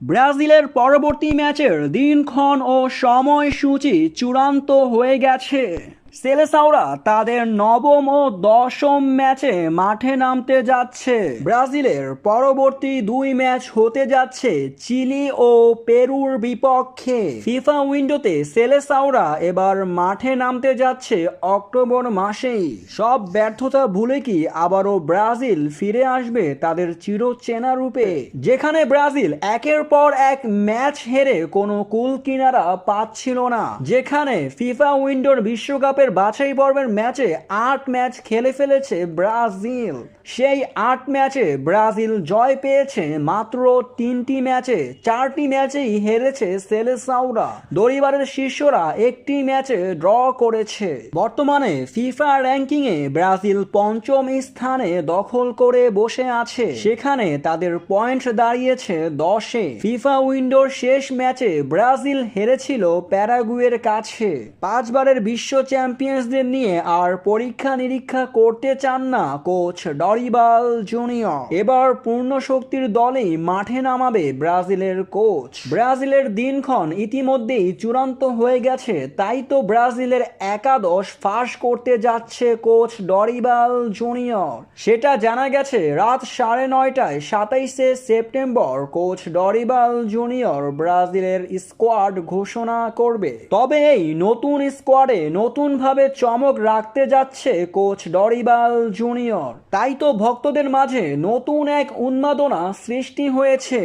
ব্রাজিলের পরবর্তী ম্যাচের দিনক্ষণ ও সময়সূচি চূড়ান্ত হয়ে গেছে। সেলেসাওরা তাদের নবম ও দশম ম্যাচে মাঠে নামতে যাচ্ছে। ব্রাজিলের পরবর্তী দুই ম্যাচ হতে যাচ্ছে চিলি ও পেরুর বিপক্ষে। ফিফা উইন্ডোতে সেলেসাওরা এবার মাঠে নামতে যাচ্ছে অক্টোবর মাসেই। সব ব্যর্থতা ভুলে কি আবারও ব্রাজিল ফিরে আসবে তাদের চিরচেনা রূপে, যেখানে ব্রাজিল একের পর এক ম্যাচ হেরে কোনো কুল কিনারা পাচ্ছিল না, যেখানে ফিফা উইন্ডোর বিশ্বকাপের বাছাই পর্বের ম্যাচে 8 ম্যাচ খেলে ফেলেছে ব্রাজিল। সেই 8 ম্যাচে ব্রাজিল জয় পেয়েছে মাত্র 3টি ম্যাচে, 4টি ম্যাচেই হেরেছে সেলেসাওরা। দরিবারের শিষ্যরা একটি ম্যাচে ড্র করেছে। বর্তমানে ফিফা র্যাঙ্কিং এ ব্রাজিল পঞ্চম স্থানে দখল করে বসে আছে, সেখানে তাদের পয়েন্ট দাঁড়িয়েছে 10-এ। ফিফা উইন্ডোর শেষ ম্যাচে ব্রাজিল হেরেছিল প্যারাগুয়ের কাছে। 5 বারের বিশ্ব চ্যাম্পিয়ন্সদের নিয়ে আর পরীক্ষা নিরীক্ষা করতে চান না কোচ ডরিবাল জুনিয়র। এবার পূর্ণ শক্তির দলেই মাঠে নামাবে ব্রাজিলের কোচ। ব্রাজিলের দিনক্ষণ ইতিমধ্যেই চূড়ান্ত হয়ে গেছে, তাই তো ব্রাজিলের একাদশ ফাঁস করতে যাচ্ছে কোচ ডরিবাল জুনিয়র। সেটা জানা গেছে রাত 9:30টায় 27শে সেপ্টেম্বর কোচ ডরিবাল জুনিয়র ব্রাজিলের স্কোয়াড ঘোষণা করবে। তবে এই নতুন স্কোয়াডে নতুনভাবে চমক রাখতে যাচ্ছে কোচ ডরিবাল জুনিয়র। তাই তো ভক্তদের মাঝে নতুন এক উন্মাদনা সৃষ্টি হয়েছে।